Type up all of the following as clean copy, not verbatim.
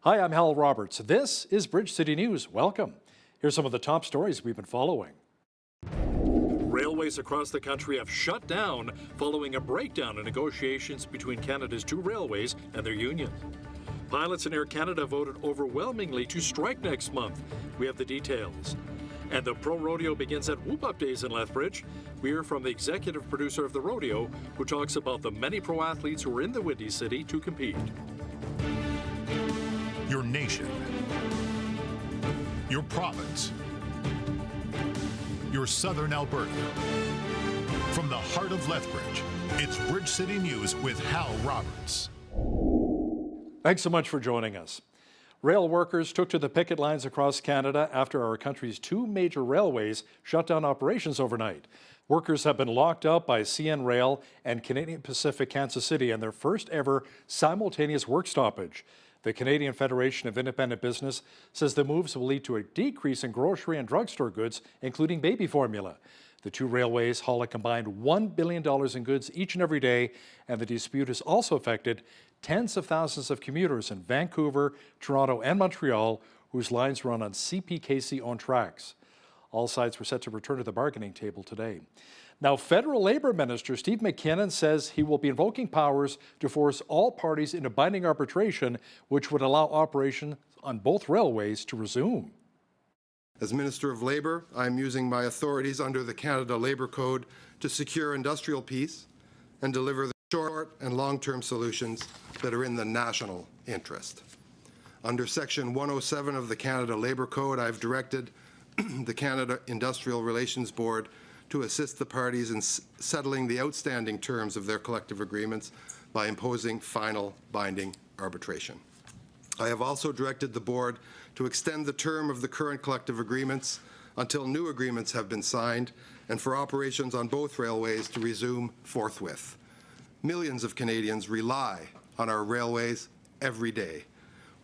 Hi, I'm Hal Roberts. This is Bridge City News. Welcome. Here's some of the top stories we've been following. Railways across the country have shut down following a breakdown in negotiations between Canada's two railways and their union. Pilots in Air Canada voted overwhelmingly to strike next month. We have the details. And the Pro Rodeo begins at Whoop Up Days in Lethbridge. We hear from the executive producer of the rodeo, who talks about the many pro athletes who are in the Windy City to compete. Your nation, your province, your southern Alberta. From the heart of Lethbridge, it's Bridge City News with Hal Roberts. Thanks so much for joining us. Rail workers took to the picket lines across Canada after our country's two major railways shut down operations overnight. Workers have been locked up by CN Rail and Canadian Pacific Kansas City in their first ever simultaneous work stoppage. The Canadian Federation of Independent Business says the moves will lead to a decrease in grocery and drugstore goods, including baby formula. The two railways haul a combined $1 billion in goods each and every day, and the dispute has also affected tens of thousands of commuters in Vancouver, Toronto, and Montreal, whose lines run on CPKC-owned tracks. All sides were set to return to the bargaining table today. Now, Federal Labour Minister Steve McKinnon says he will be invoking powers to force all parties into binding arbitration, which would allow operation on both railways to resume. As Minister of Labour, I am using my authorities under the Canada Labour Code to secure industrial peace and deliver the short and long-term solutions that are in the national interest. Under Section 107 of the Canada Labour Code, I have directed the Canada Industrial Relations Board to assist the parties in settling the outstanding terms of their collective agreements by imposing final binding arbitration. I have also directed the board to extend the term of the current collective agreements until new agreements have been signed and for operations on both railways to resume forthwith. Millions of Canadians rely on our railways every day.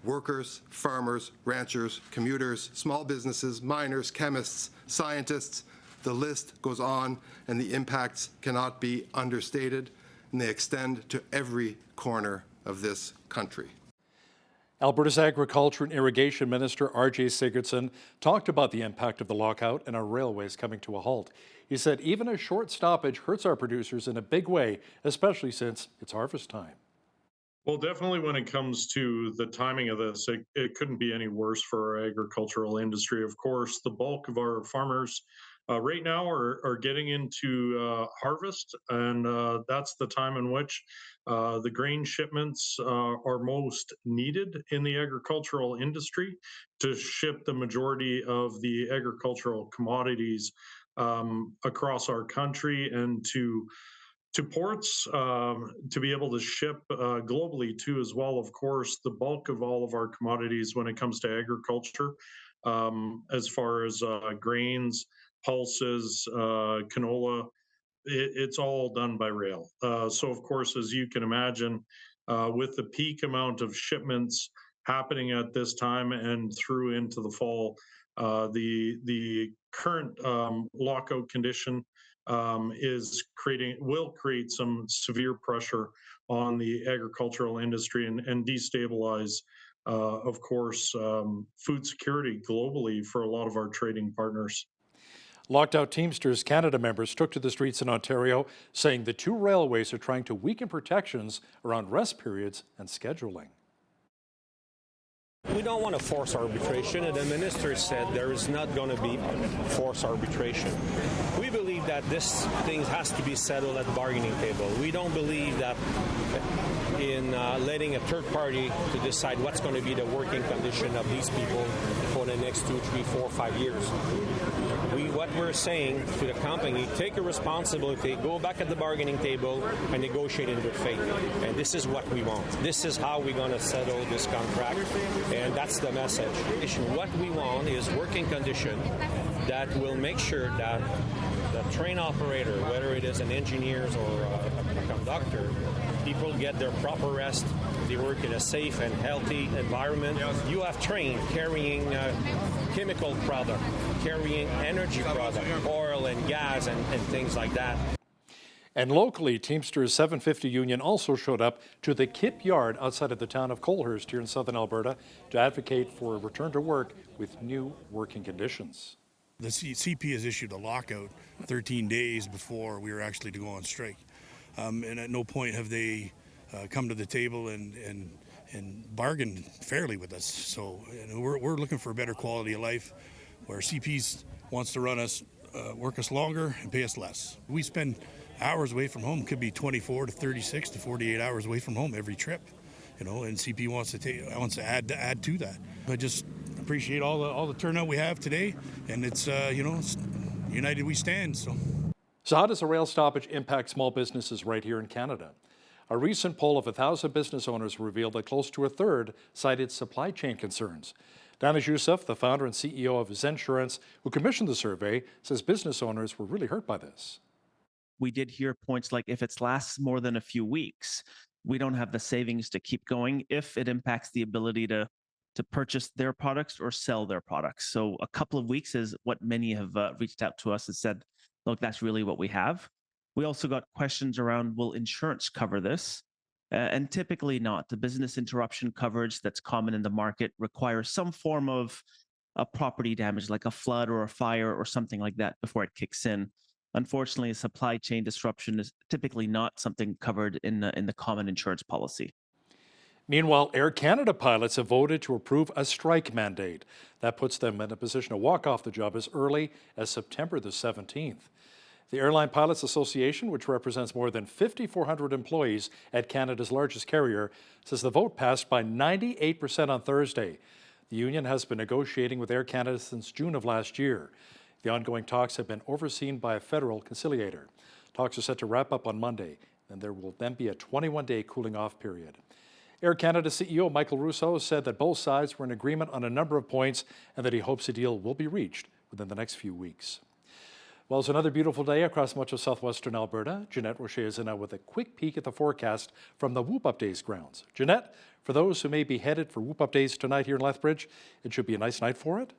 Workers, farmers, ranchers, commuters, small businesses, miners, chemists, scientists, the list goes on, and the impacts cannot be understated, and they extend to every corner of this country. Alberta's Agriculture and Irrigation Minister R.J. Sigurdsson talked about the impact of the lockout and our railways coming to a halt. He said even a short stoppage hurts our producers in a big way, especially since it's harvest time. Well, definitely when it comes to the timing of this, it couldn't be any worse for our agricultural industry. Of course, the bulk of our farmers right now are getting into harvest, and that's the time in which the grain shipments are most needed in the agricultural industry to ship the majority of the agricultural commodities across our country and to ports to be able to ship globally too as well. Of course, the bulk of all of our commodities when it comes to agriculture, as far as grains, pulses, canola, it's all done by rail. So of course, as you can imagine, with the peak amount of shipments happening at this time and through into the fall, the current lockout condition will create some severe pressure on the agricultural industry and destabilize, of course, food security globally for a lot of our trading partners. Locked out Teamsters Canada members took to the streets in Ontario, saying the two railways are trying to weaken protections around rest periods and scheduling. We don't want to force arbitration, and the minister said there is not going to be forced arbitration. We believe that this thing has to be settled at the bargaining table. We don't believe that in letting a third party to decide what's going to be the working condition of these people for the next 2, 3, 4, 5 years. What we're saying to the company, take a responsibility, go back at the bargaining table and negotiate in good faith. And this is what we want. This is how we're going to settle this contract, and that's the message. What we want is working condition that will make sure that the train operator, whether it is an engineer or a conductor, people get their proper rest, they work in a safe and healthy environment. You have train carrying chemical product, carrying energy product, oil and gas and things like that. And locally, Teamsters 750 Union also showed up to the Kip Yard outside of the town of Colehurst here in southern Alberta to advocate for a return to work with new working conditions. The CP has issued a lockout 13 days before we were actually to go on strike. And at no point have they come to the table and bargained fairly with us. So we're looking for a better quality of life where CPs wants to run us, work us longer and pay us less. We spend hours away from home, could be 24 to 36 to 48 hours away from home every trip, and CP wants to add to that. I just appreciate all the turnout we have today, and it's it's united we stand. So how does a rail stoppage impact small businesses right here in Canada? A recent poll of 1,000 business owners revealed that close to a third cited supply chain concerns. Danish Youssef, the founder and CEO of Zensurance, who commissioned the survey, says business owners were really hurt by this. We did hear points like if it lasts more than a few weeks, we don't have the savings to keep going if it impacts the ability to purchase their products or sell their products. So a couple of weeks is what many have reached out to us and said, look, that's really what we have. We also got questions around, will insurance cover this? And typically not. The business interruption coverage that's common in the market requires some form of a property damage, like a flood or a fire or something like that before it kicks in. Unfortunately, a supply chain disruption is typically not something covered in the common insurance policy. Meanwhile, Air Canada pilots have voted to approve a strike mandate. That puts them in a position to walk off the job as early as September the 17th. The Airline Pilots Association, which represents more than 5,400 employees at Canada's largest carrier, says the vote passed by 98% on Thursday. The union has been negotiating with Air Canada since June of last year. The ongoing talks have been overseen by a federal conciliator. Talks are set to wrap up on Monday, and there will then be a 21-day cooling-off period. Air Canada CEO Michael Rousseau said that both sides were in agreement on a number of points and that he hopes a deal will be reached within the next few weeks. Well, it's another beautiful day across much of southwestern Alberta. Jeanette Rocher is in now with a quick peek at the forecast from the Whoop Up Days grounds. Jeanette, for those who may be headed for Whoop Up Days tonight here in Lethbridge, it should be a nice night for it.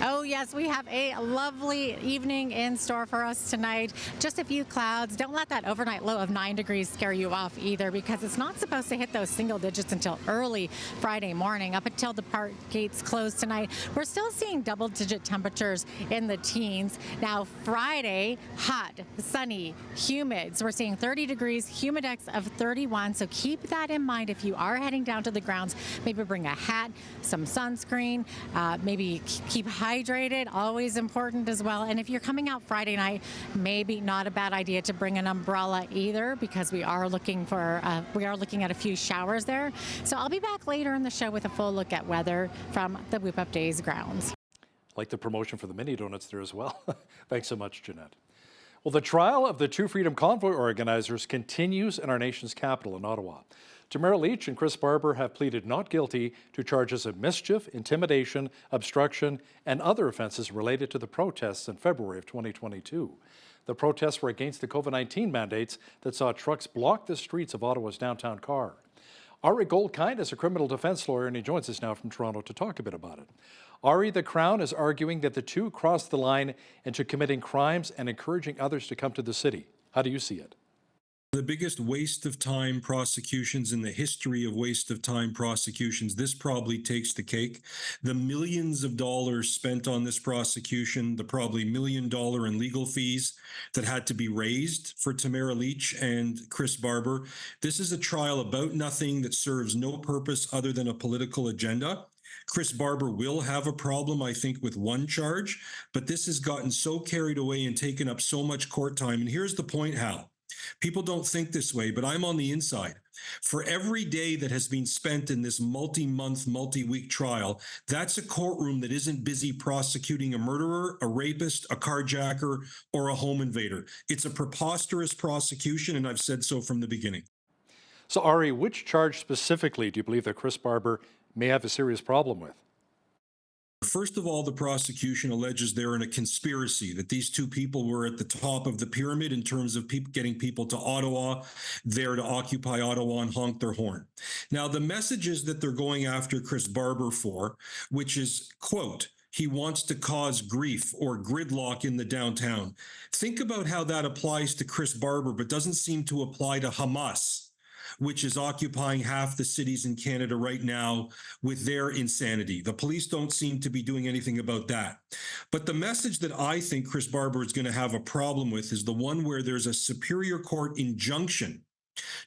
Oh, yes, we have a lovely evening in store for us tonight. Just a few clouds. Don't let that overnight low of 9 degrees scare you off either, because it's not supposed to hit those single digits until early Friday morning. Up until the park gates close tonight, we're still seeing double-digit temperatures in the teens. Now, Friday, hot, sunny, humid. So we're seeing 30 degrees, humidex of 31. So keep that in mind if you are heading down to the grounds. Maybe bring a hat, some sunscreen, maybe keep hydrated, always important as well. And if you're coming out Friday night, maybe not a bad idea to bring an umbrella either, because we are looking at a few showers there. So I'll be back later in the show with a full look at weather from the Whoop Up Days grounds. Like the promotion for the mini donuts there as well. Thanks so much, Jeanette. Well, the trial of the two Freedom Convoy organizers continues in our nation's capital in Ottawa. Tamara Lich and Chris Barber have pleaded not guilty to charges of mischief, intimidation, obstruction, and other offenses related to the protests in February of 2022. The protests were against the COVID-19 mandates that saw trucks block the streets of Ottawa's downtown core. Ari Goldkind is a criminal defense lawyer, and he joins us now from Toronto to talk a bit about it. Ari, the Crown is arguing that the two crossed the line into committing crimes and encouraging others to come to the city. How do you see it? The biggest waste of time prosecutions in the history of waste of time prosecutions. This probably takes the cake. The millions of dollars spent on this prosecution, the probably $1 million in legal fees that had to be raised for Tamara Lich and Chris Barber. This is a trial about nothing that serves no purpose other than a political agenda. Chris Barber will have a problem, I think, with one charge, but this has gotten so carried away and taken up so much court time. And here's the point, Hal. People don't think this way, but I'm on the inside. For every day that has been spent in this multi-month, multi-week trial, that's a courtroom that isn't busy prosecuting a murderer, a rapist, a carjacker, or a home invader. It's a preposterous prosecution, and I've said so from the beginning. So, Ari, which charge specifically do you believe that Chris Barber may have a serious problem with? First of all, the prosecution alleges they're in a conspiracy, that these two people were at the top of the pyramid in terms of getting people to Ottawa, there to occupy Ottawa and honk their horn. Now, the messages that they're going after Chris Barber for, which is, quote, He wants to cause grief or gridlock in the downtown. Think about how that applies to Chris Barber, but doesn't seem to apply to Hamas, which is occupying half the cities in Canada right now with their insanity. The police don't seem to be doing anything about that. But the message that I think Chris Barber is going to have a problem with is the one where there's a Superior Court injunction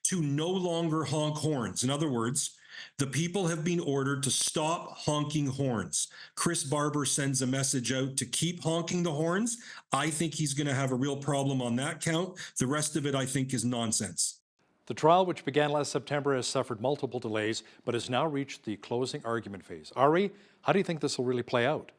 to no longer honk horns. In other words, the people have been ordered to stop honking horns. Chris Barber sends a message out to keep honking the horns. I think he's going to have a real problem on that count. The rest of it, I think, is nonsense. The trial, which began last September, has suffered multiple delays, but has now reached the closing argument phase. Ari, how do you think this will really play out?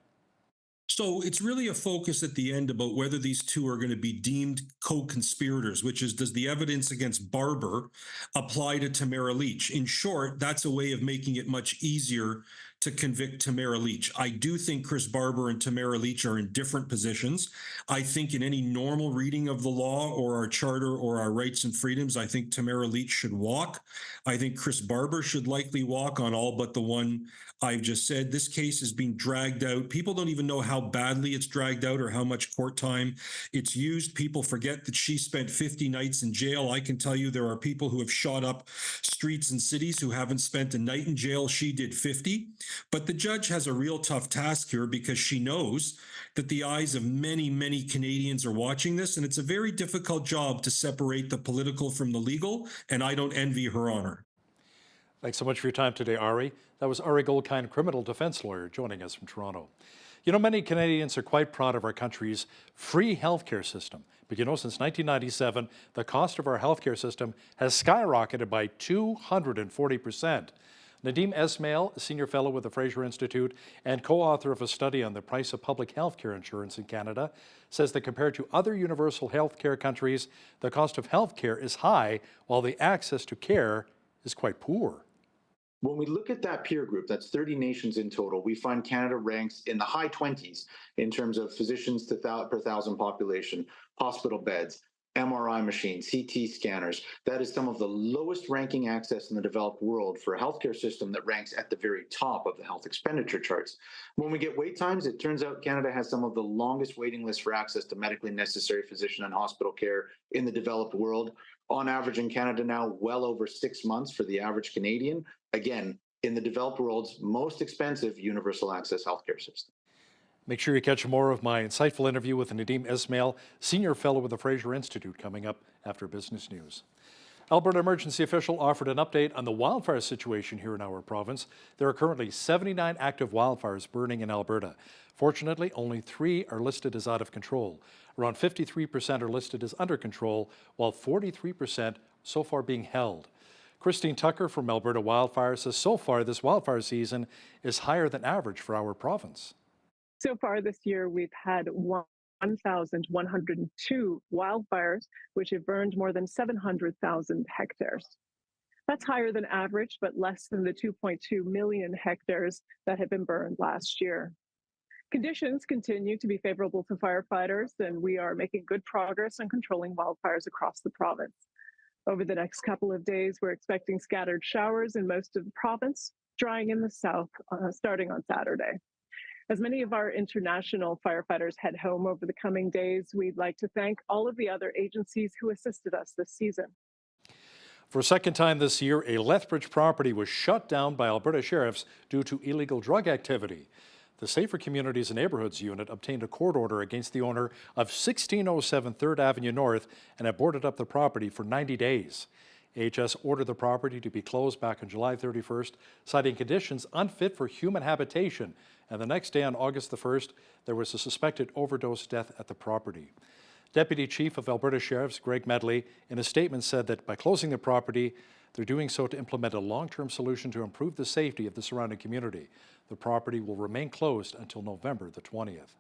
So it's really a focus at the end about whether these two are going to be deemed co-conspirators, which is, does the evidence against Barber apply to Tamara Lich? In short, that's a way of making it much easier to convict Tamara Lich. I do think Chris Barber and Tamara Lich are in different positions. I think in any normal reading of the law or our charter or our rights and freedoms, I think Tamara Lich should walk. I think Chris Barber should likely walk on all but the one I've just said. This case is being dragged out. People don't even know how badly it's dragged out or how much court time it's used. People forget that she spent 50 nights in jail. I can tell you there are people who have shot up streets and cities who haven't spent a night in jail. She did 50. But the judge has a real tough task here because she knows that the eyes of many, many Canadians are watching this, and it's a very difficult job to separate the political from the legal, and I don't envy her honor. Thanks so much for your time today, Ari. That was Ari Goldkind, criminal defense lawyer, joining us from Toronto. You know, many Canadians are quite proud of our country's free healthcare system. But you know, since 1997, the cost of our healthcare system has skyrocketed by 240%. Nadeem Esmail, senior fellow with the Fraser Institute and co-author of a study on the price of public health care insurance in Canada, says that compared to other universal health care countries, the cost of health care is high, while the access to care is quite poor. When we look at that peer group, that's 30 nations in total, we find Canada ranks in the high 20s in terms of physicians per 1,000 population, hospital beds, MRI machines, CT scanners. That is some of the lowest ranking access in the developed world for a healthcare system that ranks at the very top of the health expenditure charts. When we get wait times, it turns out Canada has some of the longest waiting lists for access to medically necessary physician and hospital care in the developed world. On average in Canada now, well over 6 months for the average Canadian. Again, in the developed world's most expensive universal access healthcare system. Make sure you catch more of my insightful interview with Nadeem Esmail, senior fellow with the Fraser Institute, coming up after Business News. Alberta emergency official offered an update on the wildfire situation here in our province. There are currently 79 active wildfires burning in Alberta. Fortunately, only 3 are listed as out of control. Around 53% are listed as under control, while 43% so far being held. Christine Tucker from Alberta Wildfire says so far this wildfire season is higher than average for our province. So far this year, we've had 1,102 wildfires, which have burned more than 700,000 hectares. That's higher than average, but less than the 2.2 million hectares that had been burned last year. Conditions continue to be favorable to firefighters, and we are making good progress on controlling wildfires across the province. Over the next couple of days, we're expecting scattered showers in most of the province, drying in the south starting on Saturday. As many of our international firefighters head home over the coming days, we'd like to thank all of the other agencies who assisted us this season. For a second time this year, a Lethbridge property was shut down by Alberta sheriffs due to illegal drug activity. The Safer Communities and Neighbourhoods Unit obtained a court order against the owner of 1607 3rd Avenue North and had boarded up the property for 90 days. AHS ordered the property to be closed back on July 31st, citing conditions unfit for human habitation. And the next day, on August the 1st, there was a suspected overdose death at the property. Deputy Chief of Alberta Sheriffs Greg Medley, in a statement, said that by closing the property, they're doing so to implement a long-term solution to improve the safety of the surrounding community. The property will remain closed until November the 20th.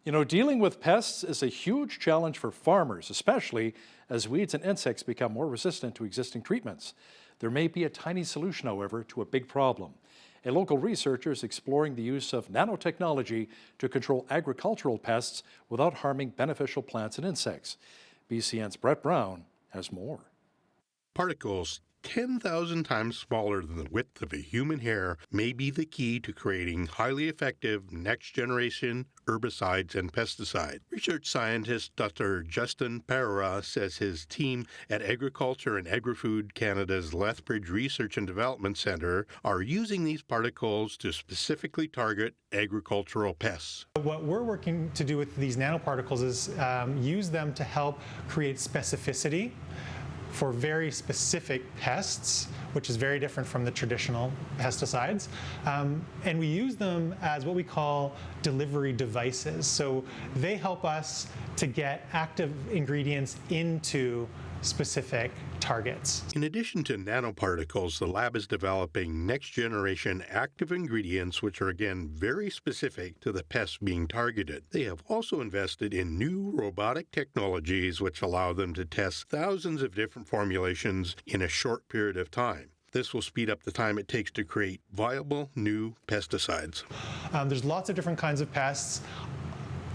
You know, dealing with pests is a huge challenge for farmers, especially as weeds and insects become more resistant to existing treatments. There may be a tiny solution, however, to a big problem. A local researcher is exploring the use of nanotechnology to control agricultural pests without harming beneficial plants and insects. BCN's Brett Brown has more. Particles 10,000 times smaller than the width of a human hair may be the key to creating highly effective next-generation herbicides and pesticides. Research scientist Dr. Justin Pereira says his team at Agriculture and Agri-Food Canada's Lethbridge Research and Development Centre are using these particles to specifically target agricultural pests. What we're working to do with these nanoparticles is use them to help create specificity for very specific pests, which is very different from the traditional pesticides. And we use them as what we call delivery devices. So they help us to get active ingredients into specific targets. In addition to nanoparticles, the lab is developing next-generation active ingredients which are again very specific to the pests being targeted. They have also invested in new robotic technologies which allow them to test thousands of different formulations in a short period of time. This will speed up the time it takes to create viable new pesticides. There's lots of different kinds of pests.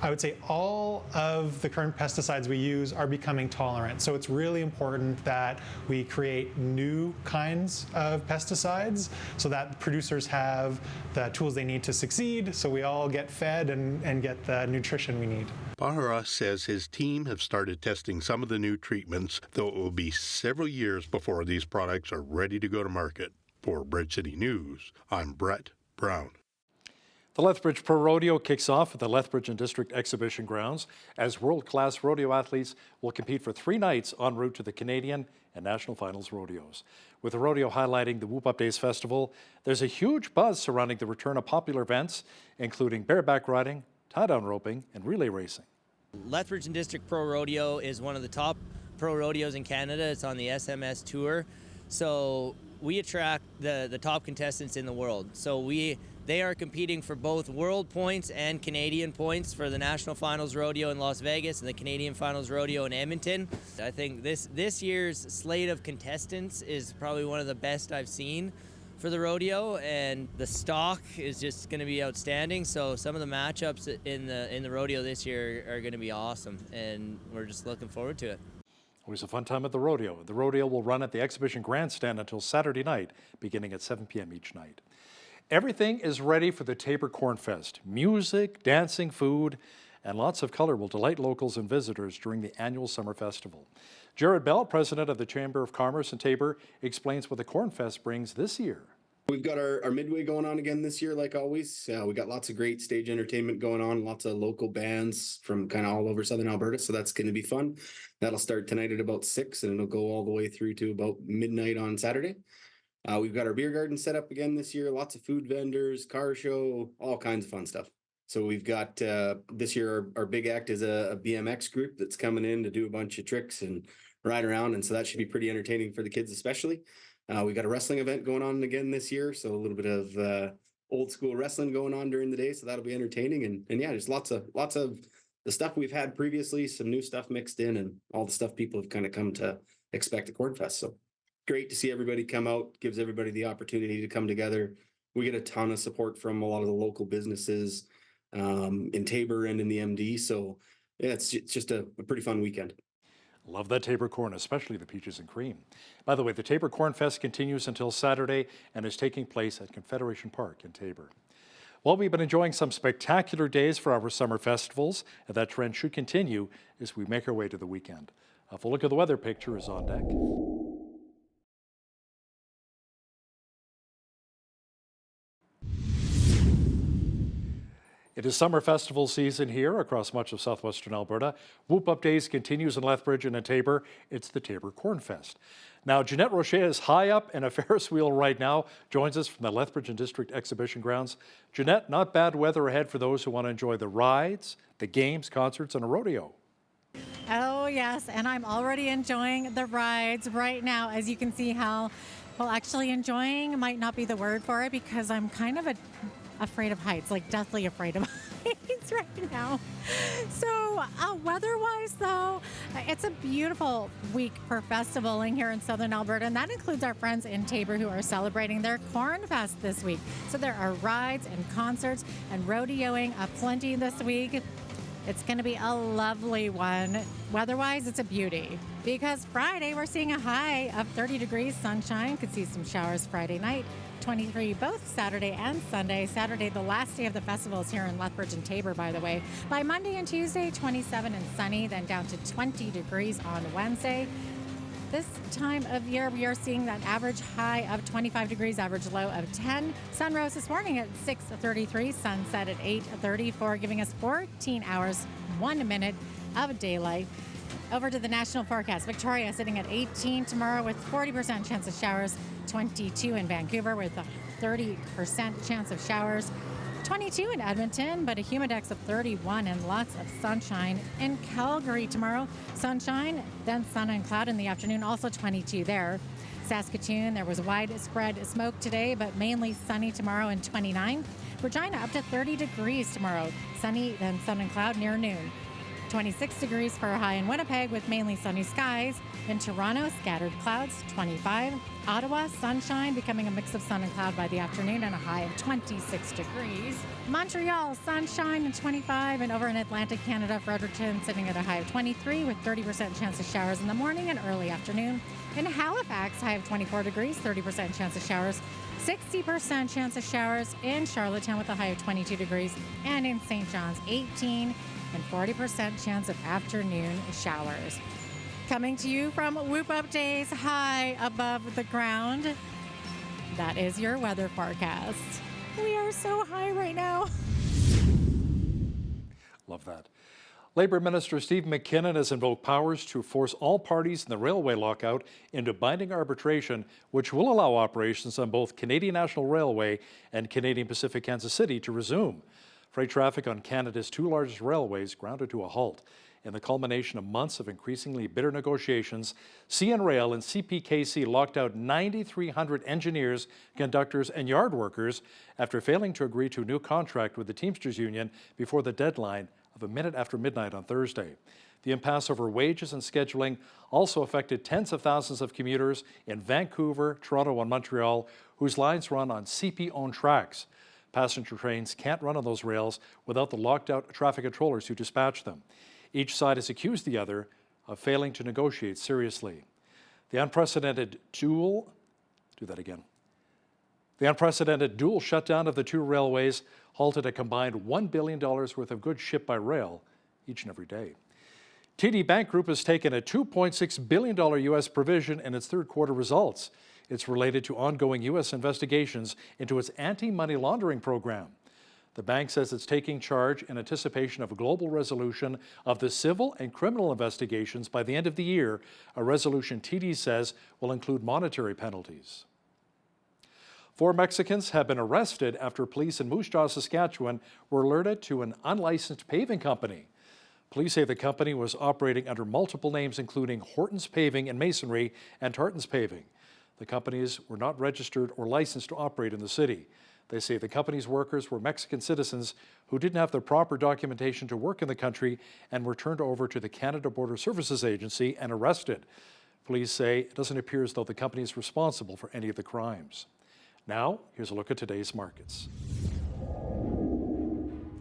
I would say all of the current pesticides we use are becoming tolerant. So it's really important that we create new kinds of pesticides so that producers have the tools they need to succeed, so we all get fed and get the nutrition we need. Bahara says his team have started testing some of the new treatments, though it will be several years before these products are ready to go to market. For Bridge City News, I'm Brett Brown. The Lethbridge Pro Rodeo kicks off at the Lethbridge and District Exhibition Grounds as world-class rodeo athletes will compete for 3 nights en route to the Canadian and National Finals rodeos. With the rodeo highlighting the Whoop Up Days Festival, there's a huge buzz surrounding the return of popular events, including bareback riding, tie-down roping, and relay racing. Lethbridge and District Pro Rodeo is one of the top pro rodeos in Canada. It's on the SMS Tour. So we attract the top contestants in the world. So they are competing for both world points and Canadian points for the National Finals Rodeo in Las Vegas and the Canadian Finals Rodeo in Edmonton. I think this year's slate of contestants is probably one of the best I've seen for the rodeo, and the stock is just going to be outstanding. So some of the matchups in the rodeo this year are going to be awesome, and we're just looking forward to it. Always a fun time at the rodeo. The rodeo will run at the Exhibition Grandstand until Saturday night, beginning at 7 p.m. each night. Everything is ready for the Tabor Corn Fest. Music, dancing, food, and lots of color will delight locals and visitors during the annual summer festival. Jared Bell, president of the Chamber of Commerce in Tabor, explains what the Corn Fest brings this year. We've got our midway going on again this year, like always. We got lots of great stage entertainment going on, lots of local bands from kind of all over southern Alberta, so that's going to be fun. That'll start tonight at about 6, and it'll go all the way through to about midnight on Saturday. We've got our beer garden set up again this year, lots of food vendors, car show, all kinds of fun stuff. So we've got this year our big act is a BMX group that's coming in to do a bunch of tricks and ride around, and so that should be pretty entertaining for the kids especially. We got a wrestling event going on again this year, so a little bit of old school wrestling going on during the day, so that'll be entertaining. And yeah, there's lots of the stuff we've had previously, some new stuff mixed in, and all the stuff people have kind of come to expect at Corn Fest. So great to see everybody come out, gives everybody the opportunity to come together. We get a ton of support from a lot of the local businesses in Tabor and in the MD. So yeah, it's just a pretty fun weekend. Love that Tabor corn, especially the peaches and cream. By the way, the Tabor Corn Fest continues until Saturday and is taking place at Confederation Park in Tabor. Well, we've been enjoying some spectacular days for our summer festivals, and that trend should continue as we make our way to the weekend. A full look at the weather picture is on deck. It is summer festival season here across much of southwestern Alberta. Whoop Up Days continues in Lethbridge and in Tabor. It's the Tabor Corn Fest. Now, Jeanette Rocher is high up in a Ferris wheel right now, joins us from the Lethbridge and District Exhibition Grounds. Jeanette, not bad weather ahead for those who want to enjoy the rides, the games, concerts, and a rodeo. Oh, yes, and I'm already enjoying the rides right now. As you can see how, well, actually enjoying might not be the word for it because I'm kind of afraid of heights, like deathly afraid of heights right now. So weather-wise, though, it's a beautiful week for festivaling here in southern Alberta, and that includes our friends in Tabor who are celebrating their Corn Fest this week. So there are rides and concerts and rodeoing aplenty this week. It's going to be a lovely one. Weather-wise, it's a beauty. Because Friday, we're seeing a high of 30 degrees, sunshine. Could see some showers Friday night. 23 both Saturday and Sunday. Saturday, the last day of the festival, is here in Lethbridge and Tabor, by the way. By Monday and Tuesday, 27 and sunny, then down to 20 degrees on Wednesday. This time of year, we are seeing that average high of 25 degrees, average low of 10. Sun rose this morning at 6:33, sunset at 8:34, giving us 14 hours, 1 minute of daylight. Over to the national forecast. Victoria sitting at 18 tomorrow with 40% chance of showers. 22 in Vancouver with a 30% chance of showers. 22 in Edmonton, but a humidex of 31 and lots of sunshine. In Calgary tomorrow, sunshine, then sun and cloud in the afternoon, also 22 there. Saskatoon, there was widespread smoke today, but mainly sunny tomorrow and 29. Regina up to 30 degrees tomorrow. Sunny, then sun and cloud near noon. 26 degrees for a high in Winnipeg with mainly sunny skies. In Toronto, scattered clouds, 25. Ottawa, sunshine, becoming a mix of sun and cloud by the afternoon and a high of 26 degrees. Montreal, sunshine and 25. And over in Atlantic Canada, Fredericton sitting at a high of 23 with 30% chance of showers in the morning and early afternoon. In Halifax, high of 24 degrees, 30% chance of showers. 60% chance of showers in Charlottetown with a high of 22 degrees. And in St. John's, 18 and 40% chance of afternoon showers. Coming to you from Whoop Up Days high above the ground. That is your weather forecast. We are so high right now. Love that. Labour Minister Steve McKinnon has invoked powers to force all parties in the railway lockout into binding arbitration, which will allow operations on both Canadian National Railway and Canadian Pacific Kansas City to resume. Freight traffic on Canada's two largest railways grounded to a halt. In the culmination of months of increasingly bitter negotiations, CN Rail and CPKC locked out 9,300 engineers, conductors, and yard workers after failing to agree to a new contract with the Teamsters Union before the deadline of a minute after midnight on Thursday. The impasse over wages and scheduling also affected tens of thousands of commuters in Vancouver, Toronto, and Montreal, whose lines run on CP-owned tracks. Passenger trains can't run on those rails without the locked-out traffic controllers who dispatch them. Each side has accused the other of failing to negotiate seriously. The unprecedented dual shutdown of the two railways halted a combined $1 billion worth of goods shipped by rail each and every day. TD Bank Group has taken a $2.6 billion U.S. provision in its third quarter results. It's related to ongoing U.S. investigations into its anti-money laundering program. The bank says it's taking charge in anticipation of a global resolution of the civil and criminal investigations by the end of the year, a resolution TD says will include monetary penalties. 4 Mexicans have been arrested after police in Moose Jaw, Saskatchewan were alerted to an unlicensed paving company. Police say the company was operating under multiple names, including Horton's Paving and Masonry and Tartan's Paving. The companies were not registered or licensed to operate in the city. They say the company's workers were Mexican citizens who didn't have the proper documentation to work in the country and were turned over to the Canada Border Services Agency and arrested. Police say it doesn't appear as though the company is responsible for any of the crimes. Now, here's a look at today's markets.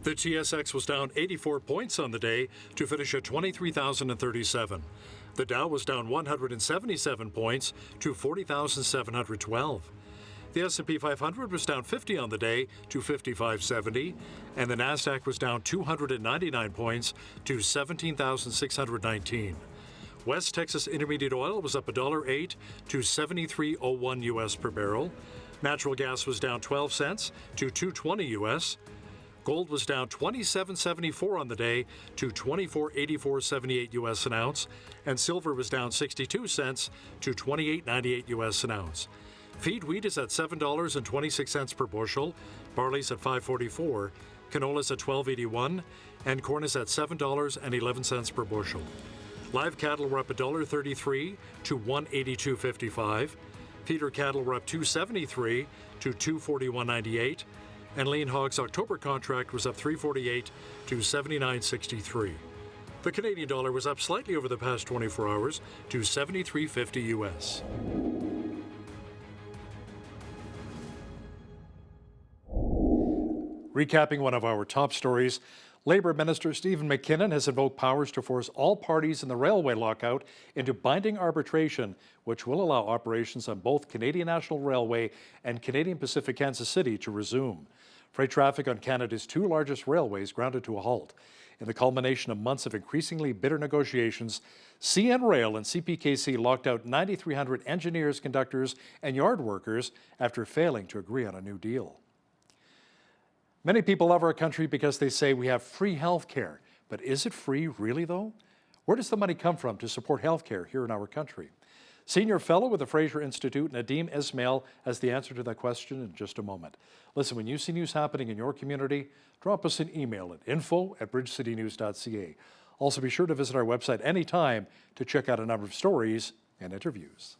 The TSX was down 84 points on the day to finish at 23,037. The Dow was down 177 points to 40,712. The S&P 500 was down 50 on the day to 5570, and the Nasdaq was down 299 points to 17,619. West Texas Intermediate Oil was up $1.08 to $73.01 US per barrel. Natural gas was down 12 cents to $2.20 US. Gold was down $27.74 on the day to $24.8478 US an ounce, and silver was down 62 cents to $28.98 US an ounce. Feed wheat is at $7.26 per bushel, barley's at $5.44, canola's at $12.81, and corn is at $7.11 per bushel. Live cattle were up $1.33 to $182.55. Feeder cattle were up $2.73 to $241.98. And lean hogs October contract was up $3.48 to $79.63. The Canadian dollar was up slightly over the past 24 hours to $73.50 US. Recapping one of our top stories, Labour Minister Stephen McKinnon has invoked powers to force all parties in the railway lockout into binding arbitration, which will allow operations on both Canadian National Railway and Canadian Pacific Kansas City to resume. Freight traffic on Canada's two largest railways grounded to a halt. In the culmination of months of increasingly bitter negotiations, CN Rail and CPKC locked out 9,300 engineers, conductors, and yard workers after failing to agree on a new deal. Many people love our country because they say we have free health care. But is it free really, though? Where does the money come from to support health care here in our country? Senior Fellow with the Fraser Institute, Nadim Ismail, has the answer to that question in just a moment. Listen, when you see news happening in your community, drop us an email at info@bridgecitynews.ca. Also, be sure to visit our website anytime to check out a number of stories and interviews.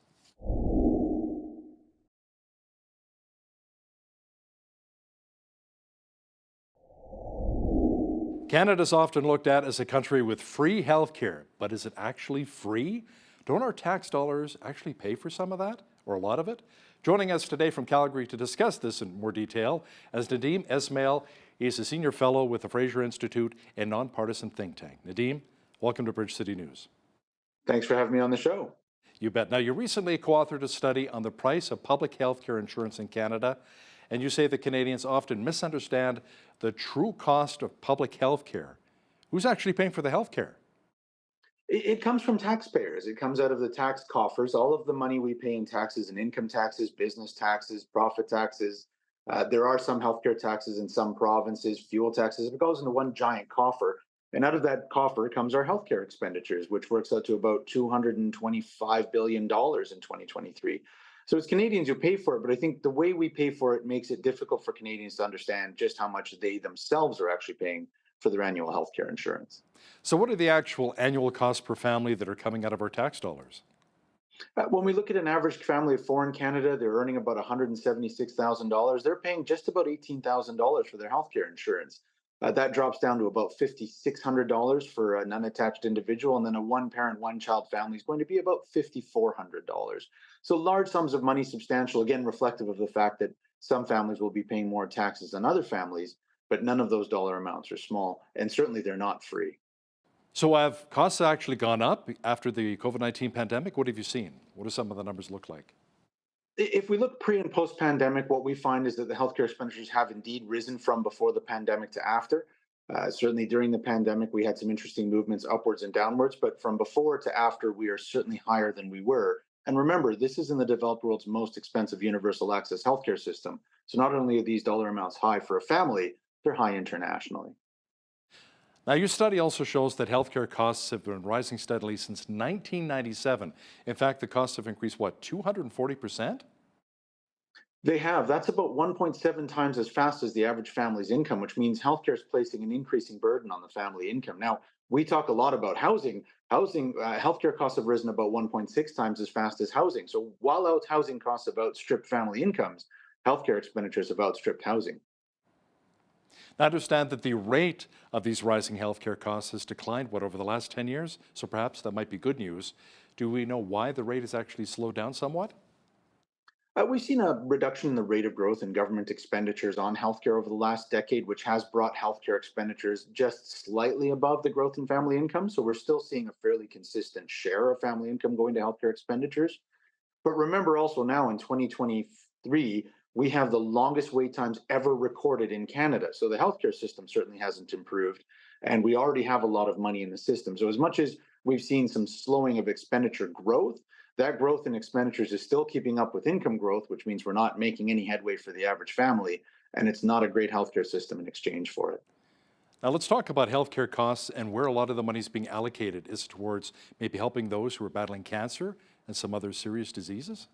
Canada's often looked at as a country with free health care, but is it actually free? Don't our tax dollars actually pay for some of that, or a lot of it? Joining us today from Calgary to discuss this in more detail is Nadim Ismail. He's a senior fellow with the Fraser Institute and nonpartisan think tank. Nadim, welcome to Bridge City News. Thanks for having me on the show. You bet. Now, you recently co-authored a study on the price of public health care insurance in Canada, and you say that Canadians often misunderstand the true cost of public health care. Who's actually paying for the health care? It comes from taxpayers. It comes out of the tax coffers. All of the money we pay in taxes and income taxes, business taxes, profit taxes. There are some healthcare taxes in some provinces, fuel taxes. It goes into one giant coffer. And out of that coffer comes our healthcare expenditures, which works out to about $225 billion in 2023. So it's Canadians who pay for it, but I think the way we pay for it makes it difficult for Canadians to understand just how much they themselves are actually paying for their annual healthcare insurance. So what are the actual annual costs per family that are coming out of our tax dollars? When we look at an average family of four in Canada, they're earning about $176,000. They're paying just about $18,000 for their healthcare insurance. That drops down to about $5,600 for an unattached individual, and then a one-parent, one-child family is going to be about $5,400. So large sums of money, substantial, again, reflective of the fact that some families will be paying more taxes than other families, but none of those dollar amounts are small, and certainly they're not free. So have costs actually gone up after the COVID-19 pandemic? What have you seen? What do some of the numbers look like? If we look pre and post pandemic, what we find is that the healthcare expenditures have indeed risen from before the pandemic to after. Certainly during the pandemic, we had some interesting movements upwards and downwards, but from before to after, we are certainly higher than we were. And remember, this is in the developed world's most expensive universal access healthcare system. So not only are these dollar amounts high for a family, they're high internationally. Now, your study also shows that healthcare costs have been rising steadily since 1997. In fact, the costs have increased, what, 240%? They have. That's about 1.7 times as fast as the average family's income, which means healthcare is placing an increasing burden on the family income. Now, we talk a lot about housing. Healthcare costs have risen about 1.6 times as fast as housing. So while housing costs have outstripped family incomes, healthcare expenditures have outstripped housing. I understand that the rate of these rising healthcare costs has declined, over the last 10 years? So perhaps that might be good news. Do we know why the rate has actually slowed down somewhat? We've seen a reduction in the rate of growth in government expenditures on healthcare over the last decade, which has brought healthcare expenditures just slightly above the growth in family income. So we're still seeing a fairly consistent share of family income going to healthcare expenditures. But remember also now in 2023, we have the longest wait times ever recorded in Canada. So the healthcare system certainly hasn't improved, and we already have a lot of money in the system. So as much as we've seen some slowing of expenditure growth, that growth in expenditures is still keeping up with income growth, which means we're not making any headway for the average family, and it's not a great healthcare system in exchange for it. Now let's talk about healthcare costs and where a lot of the money is being allocated. Is it towards maybe helping those who are battling cancer and some other serious diseases?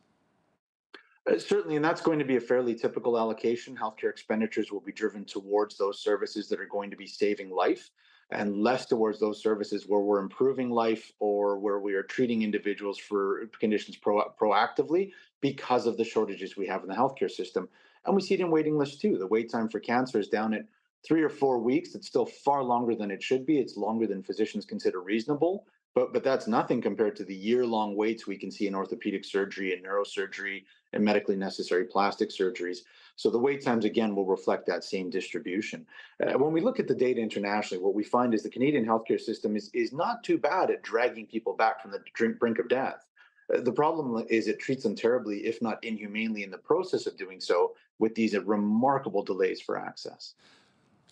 Certainly, and that's going to be a fairly typical allocation. Healthcare expenditures will be driven towards those services that are going to be saving life, and less towards those services where we're improving life or where we are treating individuals for conditions proactively because of the shortages we have in the healthcare system. And we see it in waiting lists too. The wait time for cancer is down at 3 or 4 weeks. It's still far longer than it should be. It's longer than physicians consider reasonable, But that's nothing compared to the year-long waits we can see in orthopedic surgery and neurosurgery and medically necessary plastic surgeries. So the wait times, again, will reflect that same distribution. When we look at the data internationally, what we find is the Canadian healthcare system is not too bad at dragging people back from the brink of death. The problem is it treats them terribly, if not inhumanely, in the process of doing so, with these remarkable delays for access.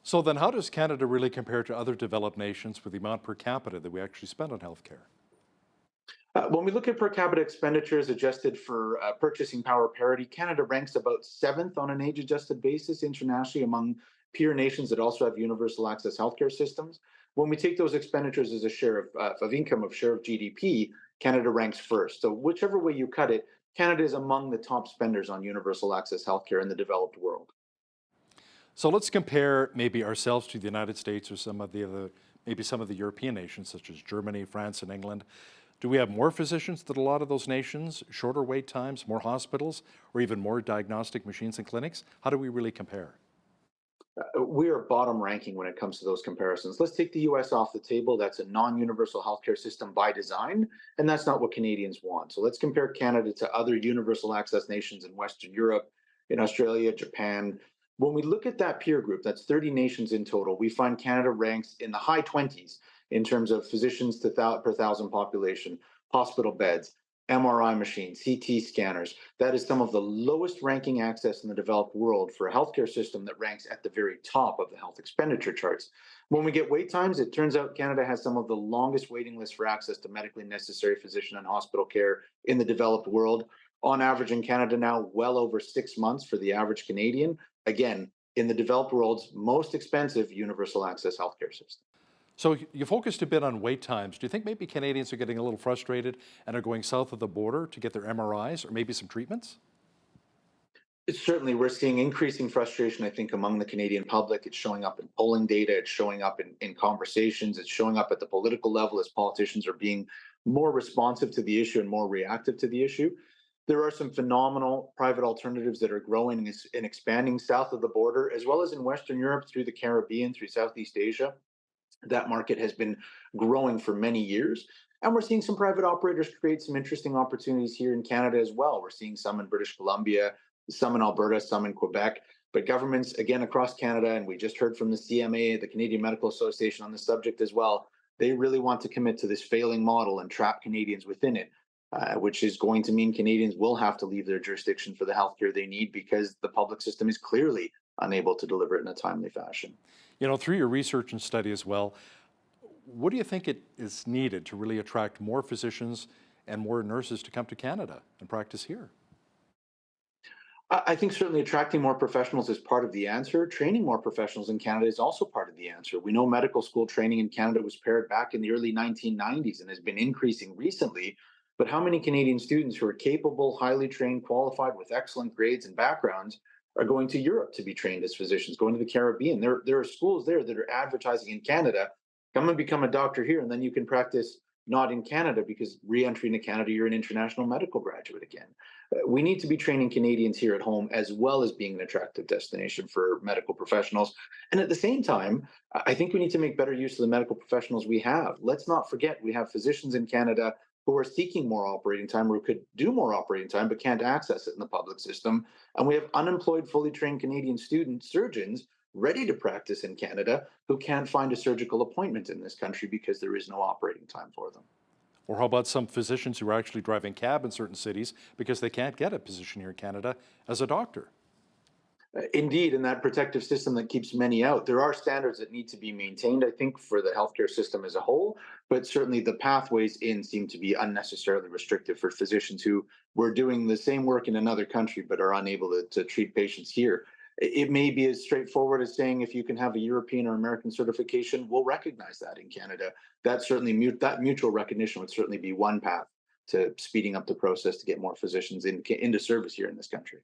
So then how does Canada really compare to other developed nations with the amount per capita that we actually spend on healthcare? When we look at per capita expenditures adjusted for purchasing power parity, Canada ranks about seventh on an age adjusted basis internationally among peer nations that also have universal access healthcare systems. When we take those expenditures as a share of income, of share of GDP, Canada ranks first. So, whichever way you cut it, Canada is among the top spenders on universal access healthcare in the developed world. So let's compare maybe ourselves to the United States or some of the other, maybe some of the European nations such as Germany, France, and England. Do we have more physicians than a lot of those nations, shorter wait times, more hospitals, or even more diagnostic machines and clinics? How do we really compare? We are bottom ranking when it comes to those comparisons. Let's take the US off the table. That's a non universal healthcare system by design, and that's not what Canadians want. So let's compare Canada to other universal access nations in Western Europe, in Australia, Japan. When we look at that peer group, that's 30 nations in total, we find Canada ranks in the high 20s in terms of physicians per thousand population, hospital beds, MRI machines, CT scanners. That is some of the lowest ranking access in the developed world for a healthcare system that ranks at the very top of the health expenditure charts. When we get wait times, it turns out Canada has some of the longest waiting lists for access to medically necessary physician and hospital care in the developed world. On average in Canada now, well over 6 months for the average Canadian. Again, in the developed world's most expensive universal access healthcare system. So you focused a bit on wait times. Do you think maybe Canadians are getting a little frustrated and are going south of the border to get their MRIs or maybe some treatments? Certainly, we're seeing increasing frustration, I think, among the Canadian public. It's showing up in polling data, it's showing up in conversations, it's showing up at the political level as politicians are being more responsive to the issue and more reactive to the issue. There are some phenomenal private alternatives that are growing and expanding south of the border, as well as in Western Europe, through the Caribbean, through Southeast Asia. That market has been growing for many years. And we're seeing some private operators create some interesting opportunities here in Canada as well. We're seeing some in British Columbia, some in Alberta, some in Quebec. But governments, again, across Canada, and we just heard from the CMA, the Canadian Medical Association, on the subject as well, they really want to commit to this failing model and trap Canadians within it, which is going to mean Canadians will have to leave their jurisdiction for the healthcare they need because the public system is clearly unable to deliver it in a timely fashion. You know, through your research and study as well, what do you think it is needed to really attract more physicians and more nurses to come to Canada and practice here? I think certainly attracting more professionals is part of the answer. Training more professionals in Canada is also part of the answer. We know medical school training in Canada was pared back in the early 1990s and has been increasing recently. But how many Canadian students who are capable, highly trained, qualified with excellent grades and backgrounds are going to Europe to be trained as physicians, going to the Caribbean? There are schools there that are advertising in Canada, come and become a doctor here, and then you can practice not in Canada because re-entry into Canada, you're an international medical graduate again. We need to be training Canadians here at home as well as being an attractive destination for medical professionals. And at the same time, I think we need to make better use of the medical professionals we have. Let's not forget we have physicians in Canada who are seeking more operating time or who could do more operating time but can't access it in the public system. And we have unemployed, fully trained Canadian surgeons ready to practice in Canada who can't find a surgical appointment in this country because there is no operating time for them. Or how about some physicians who are actually driving cab in certain cities because they can't get a position here in Canada as a doctor? Indeed, in that protective system that keeps many out, there are standards that need to be maintained, I think, for the healthcare system as a whole. But certainly the pathways in seem to be unnecessarily restrictive for physicians who were doing the same work in another country but are unable to treat patients here. It may be as straightforward as saying if you can have a European or American certification, we'll recognize that in Canada. That certainly that mutual recognition would certainly be one path to speeding up the process to get more physicians into service here in this country.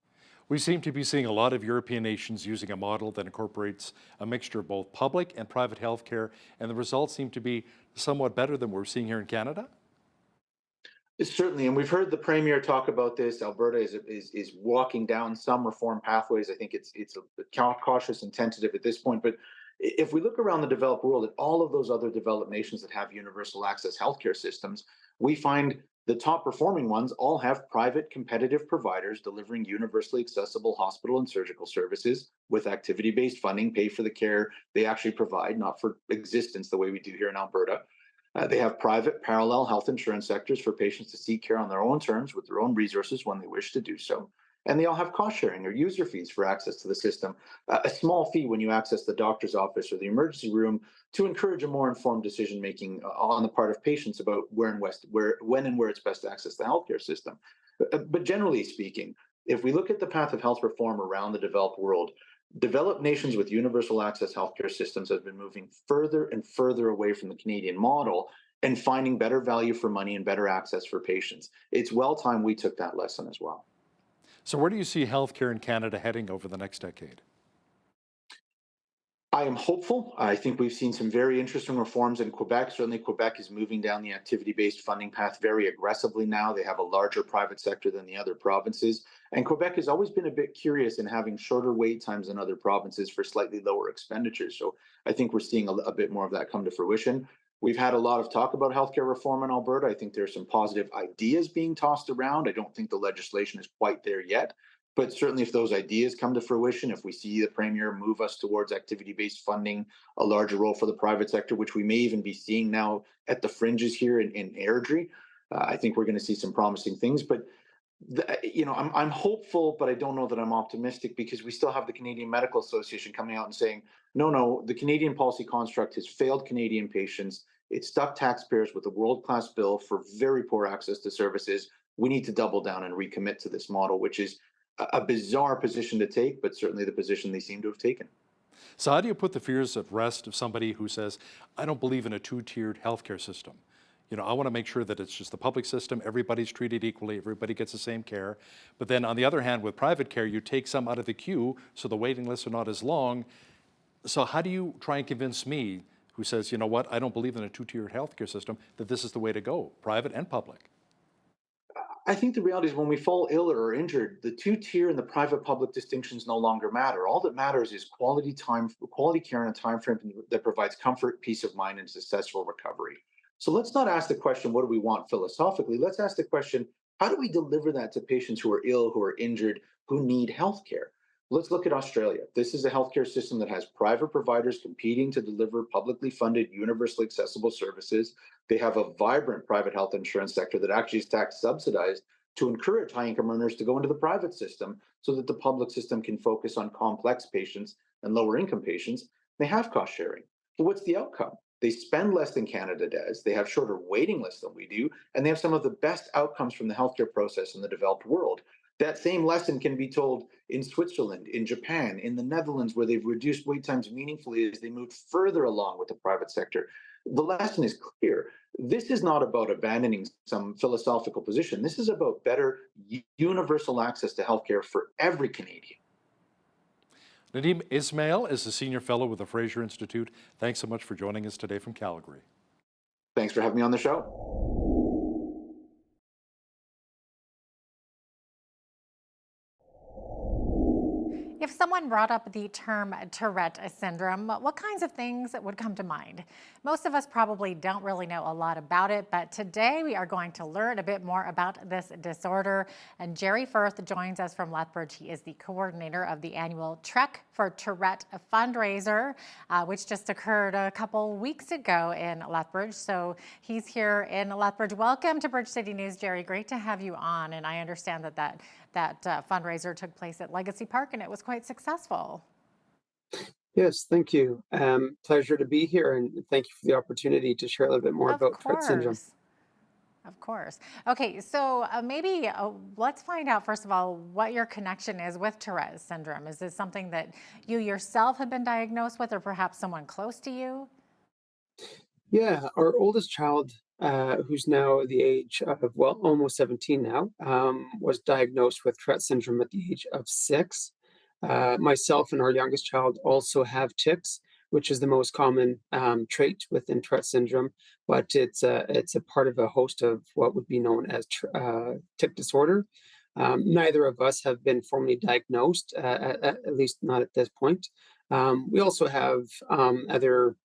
We seem to be seeing a lot of European nations using a model that incorporates a mixture of both public and private health care, and the results seem to be somewhat better than we're seeing here in Canada. Certainly, and we've heard the Premier talk about this. Alberta is walking down some reform pathways. I think it's cautious and tentative at this point, but If we look around the developed world at all of those other developed nations that have universal access healthcare systems, we find the top performing ones all have private competitive providers delivering universally accessible hospital and surgical services with activity-based funding, pay for the care they actually provide, not for existence the way we do here in Alberta. They have private parallel health insurance sectors for patients to seek care on their own terms with their own resources when they wish to do so. And they all have cost sharing or user fees for access to the system, a small fee when you access the doctor's office or the emergency room to encourage a more informed decision making on the part of patients about when and where it's best to access the healthcare system. But generally speaking, if we look at the path of health reform around the developed world, developed nations with universal access healthcare systems have been moving further and further away from the Canadian model and finding better value for money and better access for patients. It's well time we took that lesson as well. So where do you see healthcare in Canada heading over the next decade? I am hopeful. I think we've seen some very interesting reforms in Quebec. Certainly, Quebec is moving down the activity-based funding path very aggressively now. They have a larger private sector than the other provinces. And Quebec has always been a bit curious in having shorter wait times than other provinces for slightly lower expenditures. So I think we're seeing a bit more of that come to fruition. We've had a lot of talk about healthcare reform in Alberta. I think there's some positive ideas being tossed around. I don't think the legislation is quite there yet. But certainly, if those ideas come to fruition, if we see the Premier move us towards activity-based funding, a larger role for the private sector, which we may even be seeing now at the fringes here in Airdrie, I think we're going to see some promising things. But I'm hopeful, but I don't know that I'm optimistic because we still have the Canadian Medical Association coming out and saying, no, the Canadian policy construct has failed Canadian patients. It stuck taxpayers with a world-class bill for very poor access to services. We need to double down and recommit to this model, which is a bizarre position to take, but certainly the position they seem to have taken. So how do you put the fears at rest of somebody who says, I don't believe in a two-tiered healthcare system? I want to make sure that it's just the public system, everybody's treated equally, everybody gets the same care. But then on the other hand, with private care, you take some out of the queue so the waiting lists are not as long. So how do you try and convince me, who says, you know what, I don't believe in a two-tiered healthcare system, that this is the way to go, private and public? I think the reality is when we fall ill or injured, the two-tier and the private-public distinctions no longer matter. All that matters is quality care in a time frame that provides comfort, peace of mind, and successful recovery. So let's not ask the question, what do we want philosophically? Let's ask the question, how do we deliver that to patients who are ill, who are injured, who need health care? Let's look at Australia. This is a healthcare system that has private providers competing to deliver publicly funded, universally accessible services. They have a vibrant private health insurance sector that actually is tax subsidized to encourage high-income earners to go into the private system so that the public system can focus on complex patients and lower-income patients. They have cost sharing. But what's the outcome? They spend less than Canada does. They have shorter waiting lists than we do, and they have some of the best outcomes from the healthcare process in the developed world. That same lesson can be told in Switzerland, in Japan, in the Netherlands, where they've reduced wait times meaningfully as they move further along with the private sector. The lesson is clear. This is not about abandoning some philosophical position. This is about better universal access to healthcare for every Canadian. Nadeem Ismail is a senior fellow with the Fraser Institute. Thanks so much for joining us today from Calgary. Thanks for having me on the show. If someone brought up the term Tourette syndrome, what kinds of things would come to mind? Most of us probably don't really know a lot about it, but today we are going to learn a bit more about this disorder. And Jerry Firth joins us from Lethbridge. He is the coordinator of the annual Trek for Tourette fundraiser, which just occurred a couple weeks ago in Lethbridge. So he's here in Lethbridge. Welcome to Bridge City News, Jerry. Great to have you on. And I understand that fundraiser took place at Legacy Park and it was quite successful. Yes, thank you. Pleasure to be here, and thank you for the opportunity to share a little bit more about Tourette syndrome. Of course. Okay, so maybe let's find out, first of all, what your connection is with Tourette syndrome. Is this something that you yourself have been diagnosed with, or perhaps someone close to you? Yeah, our oldest child, who's now the age of, well, almost 17 now, was diagnosed with Tourette syndrome at the age of 6. Myself and our youngest child also have tics, which is the most common trait within Tourette syndrome, but it's a part of a host of what would be known as tic disorder. Neither of us have been formally diagnosed, at least not at this point. We also have other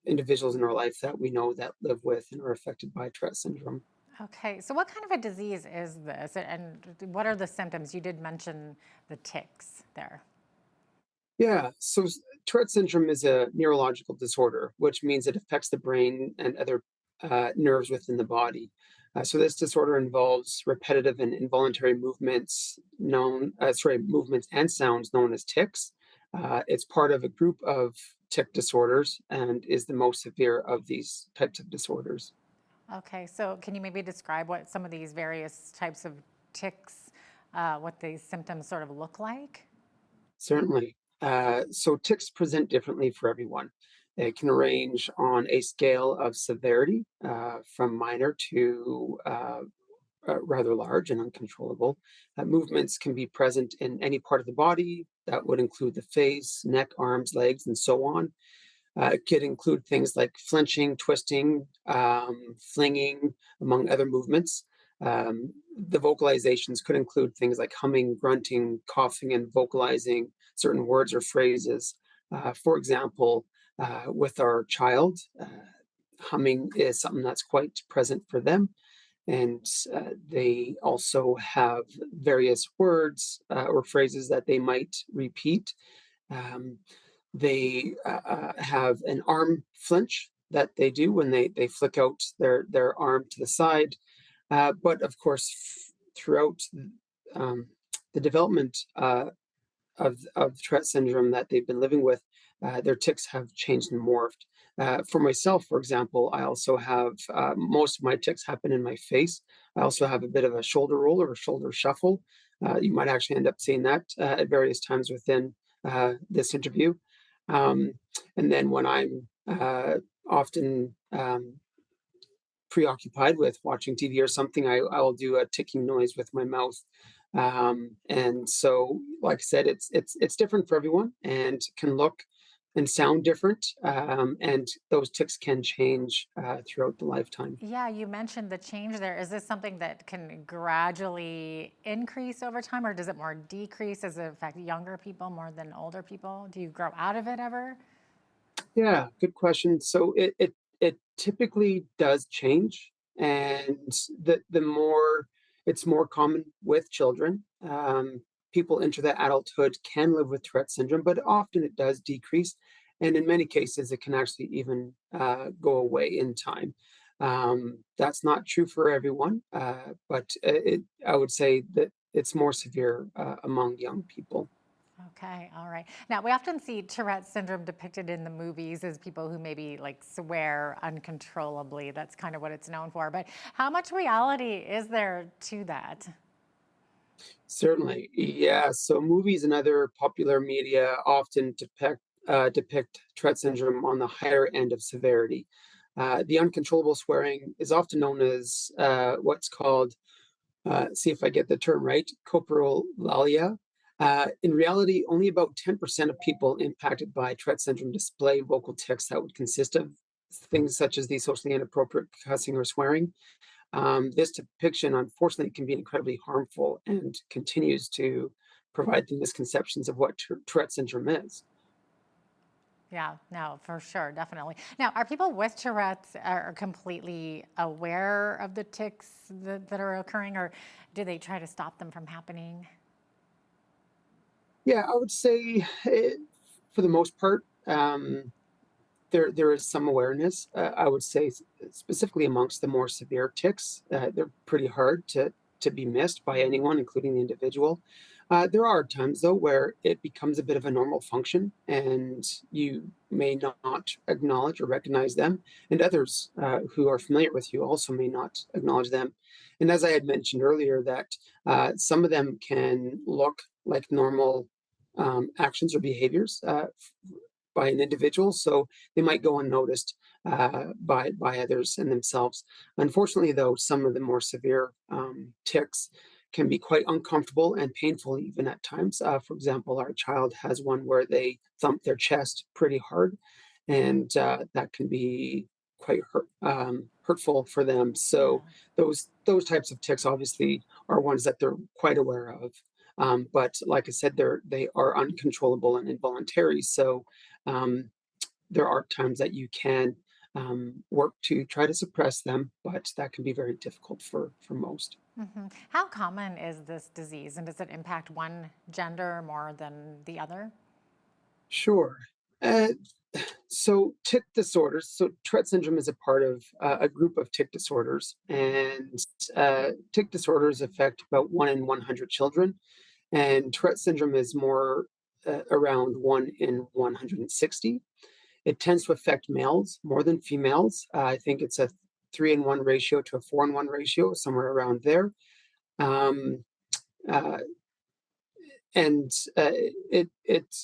individuals in our life that we know that live with and are affected by Tourette syndrome. Okay, so what kind of a disease is this, and what are the symptoms? You did mention the tics there. Yeah, so Tourette syndrome is a neurological disorder, which means it affects the brain and other nerves within the body. So this disorder involves repetitive and involuntary movements and sounds known as tics. It's part of a group of tic disorders and is the most severe of these types of disorders. Okay, so can you maybe describe what some of these various types of tics, what these symptoms sort of look like? Certainly. So tics present differently for everyone. It can range on a scale of severity from minor to rather large and uncontrollable. Movements can be present in any part of the body. That would include the face, neck, arms, legs, and so on. It could include things like flinching, twisting, flinging, among other movements. The vocalizations could include things like humming, grunting, coughing, and vocalizing certain words or phrases. For example, with our child, humming is something that's quite present for them. And they also have various words or phrases that they might repeat. Um, they have an arm flinch that they do when they flick out their arm to the side. But of course, throughout um, the development of Tourette syndrome that they've been living with, their tics have changed and morphed. For myself, for example, I also have most of my tics happen in my face. I also have a bit of a shoulder roll or a shoulder shuffle. You might actually end up seeing that at various times within this interview. Um, and then when I'm often preoccupied with watching TV or something, I will do a ticking noise with my mouth. And so, like I said, it's different for everyone and can look and sound different. And those tics can change throughout the lifetime. Yeah, you mentioned the change there. Is this something that can gradually increase over time, or does it more decrease? Does it affect younger people more than older people? Do you grow out of it ever? Yeah, good question. So it typically does change, and the more it's more common with children. People enter that adulthood can live with Tourette syndrome, but often it does decrease, and in many cases it can actually even go away in time. That's not true for everyone, but I would say that it's more severe among young people. Okay, all right. Now, we often see Tourette syndrome depicted in the movies as people who maybe like swear uncontrollably. That's kind of what it's known for. But how much reality is there to that? Certainly, yeah. So movies and other popular media often depict Tourette syndrome on the higher end of severity. The uncontrollable swearing is often known as what's called, see if I get the term right, coprolalia. In reality, only about 10% of people impacted by Tourette syndrome display vocal tics that would consist of things such as the socially inappropriate cussing or swearing. This depiction, unfortunately, can be incredibly harmful and continues to provide the misconceptions of what Tourette syndrome is. Yeah, no, for sure, definitely. Now, are people with Tourette's are completely aware of the tics that are occurring, or do they try to stop them from happening? Yeah, I would say for the most part, there is some awareness. I would say specifically amongst the more severe tics, they're pretty hard to be missed by anyone, including the individual. There are times though where it becomes a bit of a normal function, and you may not acknowledge or recognize them, and others who are familiar with you also may not acknowledge them. And as I had mentioned earlier, that some of them can look like normal actions or behaviors by an individual, so they might go unnoticed by others and themselves. Unfortunately, though, some of the more severe tics can be quite uncomfortable and painful even at times. For example, our child has one where they thump their chest pretty hard, and that can be quite hurtful for them. Yeah. So those types of tics obviously are ones that they're quite aware of. But like I said, they are uncontrollable and involuntary. So there are times that you can work to try to suppress them, but that can be very difficult for most. How common is this disease, and does it impact one gender more than the other? Sure. Uh, so tick disorders. So Tourette syndrome is a part of a group of tick disorders, and tick disorders affect about 1 in 100 children, and Tourette syndrome is more around 1 in 160. It tends to affect males more than females. I think it's a 3-in-1 ratio to a 4-in-1 ratio, somewhere around there. Um, uh, and it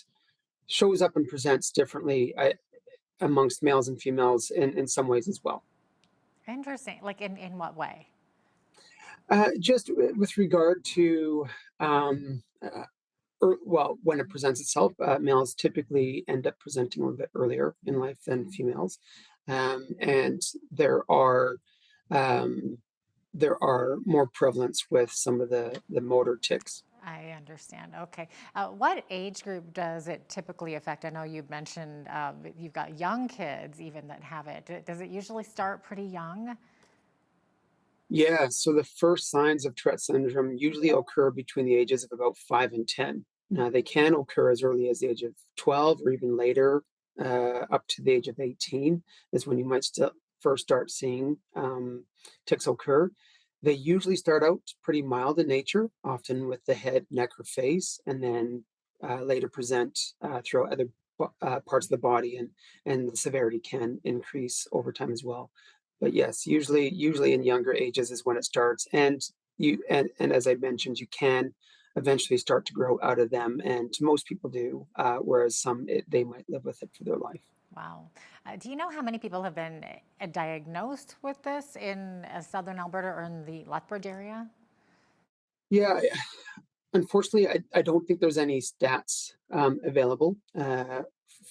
shows up and presents differently amongst males and females in some ways as well. Interesting. Like in what way? Just with regard to well, when it presents itself, males typically end up presenting a little bit earlier in life than females, and um, there are more prevalence with some of the motor tics. I understand. Okay. What age group does it typically affect? I know you mentioned you've got young kids even that have it. Does it usually start pretty young? Yeah, so the first signs of Tourette syndrome usually occur between the ages of about 5 and 10. Now, they can occur as early as the age of 12 or even later, up to the age of 18 is when you might still first start seeing tics occur. They usually start out pretty mild in nature, often with the head, neck, or face, and then later present throughout other parts of the body, and the severity can increase over time as well. But yes, usually in younger ages is when it starts, and and as I mentioned, you can eventually start to grow out of them, and most people do, whereas they might live with it for their life. Wow. Do you know how many people have been diagnosed with this in southern Alberta or in the Lethbridge area? Yeah, unfortunately, I don't think there's any stats available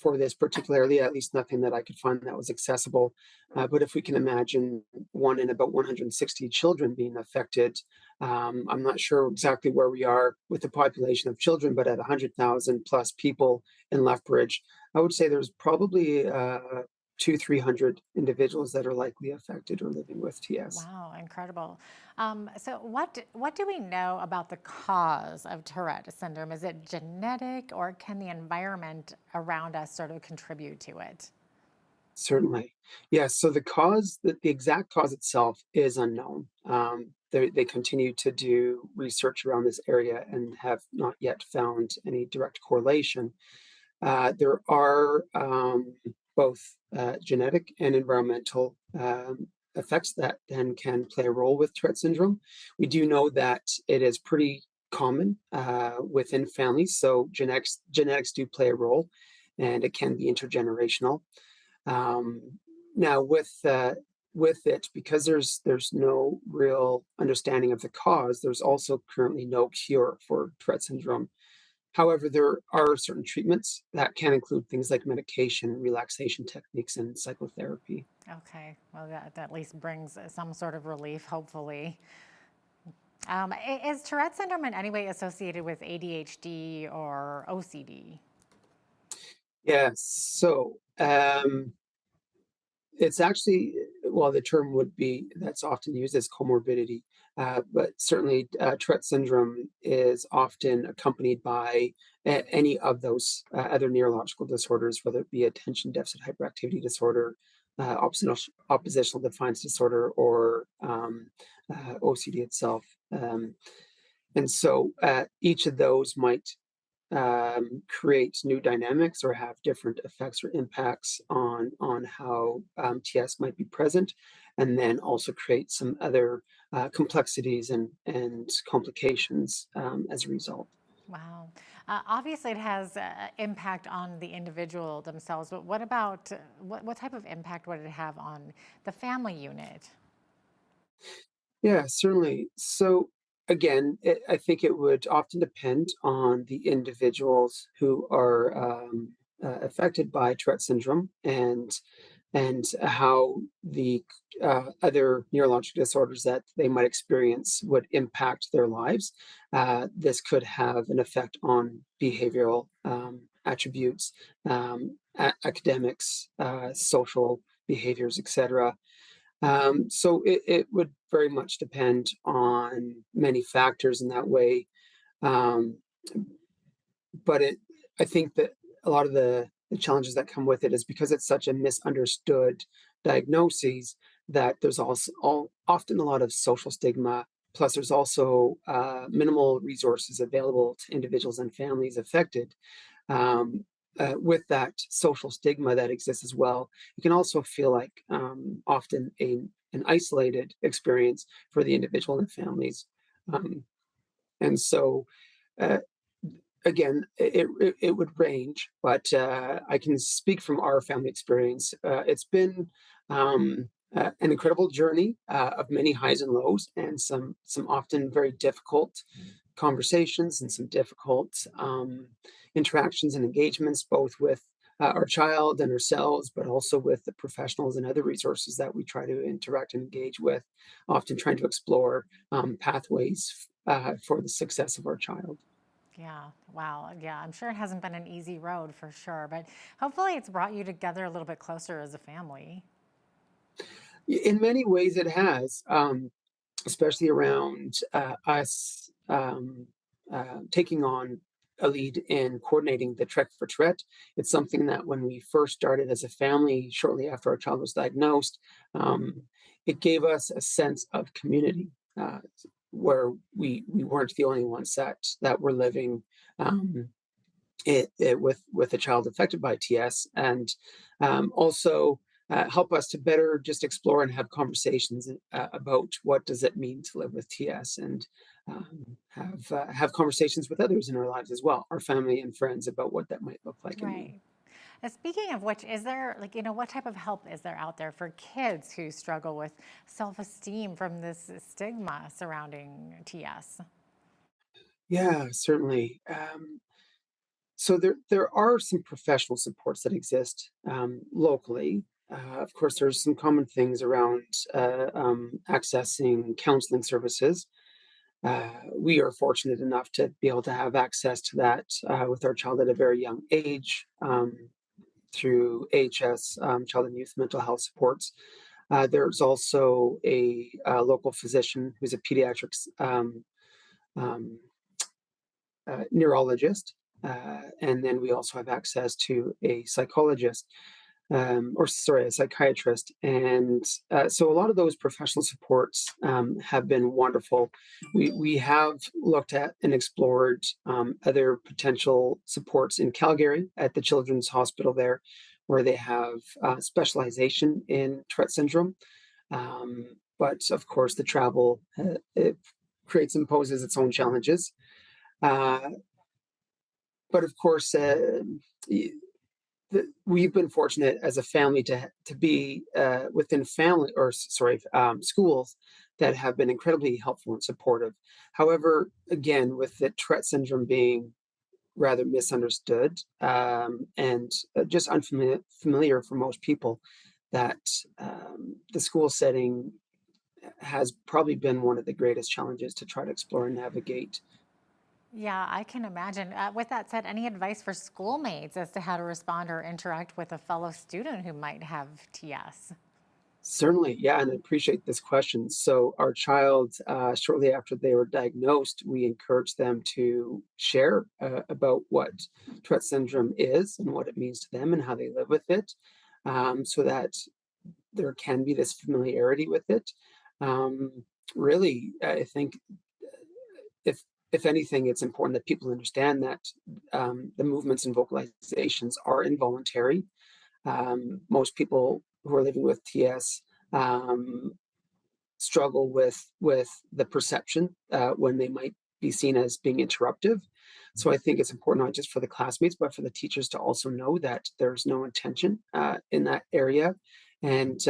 for this particularly, at least nothing that I could find that was accessible. But if we can imagine 1 in about 160 children being affected, I'm not sure exactly where we are with the population of children, but at 100,000 plus people in Lethbridge, I would say there's probably 300 individuals that are likely affected or living with TS. Wow, incredible. So what do we know about the cause of Tourette syndrome? Is it genetic, or can the environment around us sort of contribute to it? Certainly. Yes. So the exact cause itself is unknown. They continue to do research around this area and have not yet found any direct correlation. There are both genetic and environmental effects that then can play a role with Tourette syndrome. We do know that it is pretty common within families, so genetics do play a role, and it can be intergenerational. Now, with it, because there's no real understanding of the cause, there's also currently no cure for Tourette syndrome. However, there are certain treatments that can include things like medication, relaxation techniques, and psychotherapy. Okay, well, that at least brings some sort of relief, hopefully. Is Tourette syndrome in any way associated with ADHD or OCD? Yeah, so it's actually, well, the term would be that's often used as comorbidity, but certainly Tourette syndrome is often accompanied by any of those other neurological disorders, whether it be attention deficit hyperactivity disorder, oppositional defiance disorder, or OCD itself. And so each of those might create new dynamics or have different effects or impacts on how TS might be present, and then also create some other complexities and complications as a result. Wow. Obviously, it has impact on the individual themselves, but what about what type of impact would it have on the family unit? Yeah, certainly. So again, I think it would often depend on the individuals who are affected by Tourette syndrome, and how the other neurological disorders that they might experience would impact their lives. This could have an effect on behavioral attributes, academics, social behaviors, etc. So it would very much depend on many factors in that way. But I think that a lot of the challenges that come with it is because it's such a misunderstood diagnosis that there's also often a lot of social stigma. Plus, there's also minimal resources available to individuals and families affected. With that social stigma that exists as well, it can also feel like often an isolated experience for the individual and families. And so, again, it would range, but I can speak from our family experience. It's been an incredible journey of many highs and lows, and some often very difficult conversations and some difficult interactions and engagements, both with our child and ourselves, but also with the professionals and other resources that we try to interact and engage with, often trying to explore pathways for the success of our child. Yeah, wow. Yeah, I'm sure it hasn't been an easy road for sure, but hopefully it's brought you together a little bit closer as a family. In many ways, it has, especially around us taking on a lead in coordinating the Trek for Tret. It's something that when we first started as a family, shortly after our child was diagnosed, it gave us a sense of community where we weren't the only ones that were living with a child affected by TS, and also help us to better just explore and have conversations about what does it mean to live with TS, and have conversations with others in our lives as well, our family and friends, about what that might look like. Right. Speaking of which, is there, what type of help is there out there for kids who struggle with self-esteem from this stigma surrounding TS? Yeah, certainly. So there are some professional supports that exist locally. Of course, there's some common things around accessing counseling services. We are fortunate enough to be able to have access to that with our child at a very young age through AHS, Child and Youth Mental Health Supports. There's also a local physician who's a pediatrics neurologist. And then we also have access to a psychologist, a psychiatrist. And so a lot of those professional supports have been wonderful. We have looked at and explored other potential supports in Calgary at the Children's Hospital there, where they have specialization in Tourette syndrome. But of course, the travel it imposes its own challenges. But of course, we've been fortunate as a family to be within schools that have been incredibly helpful and supportive. However, again, with the Tourette syndrome being rather misunderstood and just unfamiliar for most people, that the school setting has probably been one of the greatest challenges to try to explore and navigate. Yeah, I can imagine. With that said, any advice for schoolmates as to how to respond or interact with a fellow student who might have TS? Certainly, yeah, and I appreciate this question. So our child, shortly after they were diagnosed, we encouraged them to share about what Tourette syndrome is and what it means to them and how they live with it, so that there can be this familiarity with it. Really, I think if anything, it's important that people understand that the movements and vocalizations are involuntary. Most people who are living with TS struggle with the perception when they might be seen as being interruptive. So I think it's important not just for the classmates, but for the teachers to also know that there's no intention in that area. And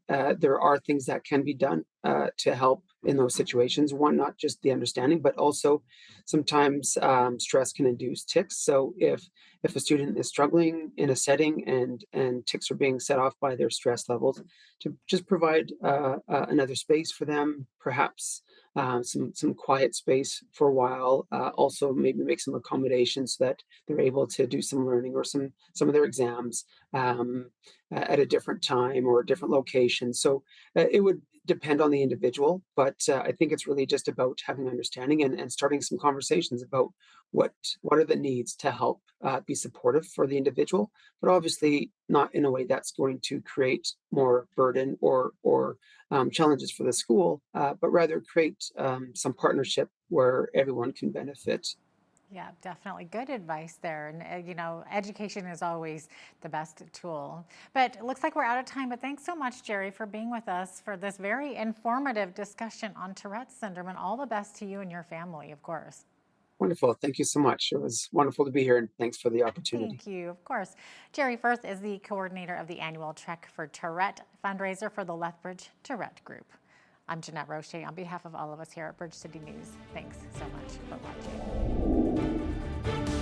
there are things that can be done to help in those situations. One, not just the understanding, but also sometimes stress can induce tics. So if a student is struggling in a setting and tics are being set off by their stress levels, to just provide another space for them, perhaps some quiet space for a while. Also, maybe make some accommodations so that they're able to do some learning or some of their exams at a different time or a different location. So it would depend on the individual, but I think it's really just about having understanding and starting some conversations about what are the needs to help be supportive for the individual, but obviously not in a way that's going to create more burden or challenges for the school, but rather create some partnership where everyone can benefit. Yeah, definitely good advice there. And, you know, education is always the best tool. But it looks like we're out of time. But thanks so much, Jerry, for being with us for this very informative discussion on Tourette's syndrome. And all the best to you and your family, of course. Wonderful. Thank you so much. It was wonderful to be here, and thanks for the opportunity. Thank you, of course. Jerry Firth is the coordinator of the annual Trek for Tourette fundraiser for the Lethbridge Tourette Group. I'm Jeanette Roche on behalf of all of us here at Bridge City News. Thanks so much for watching.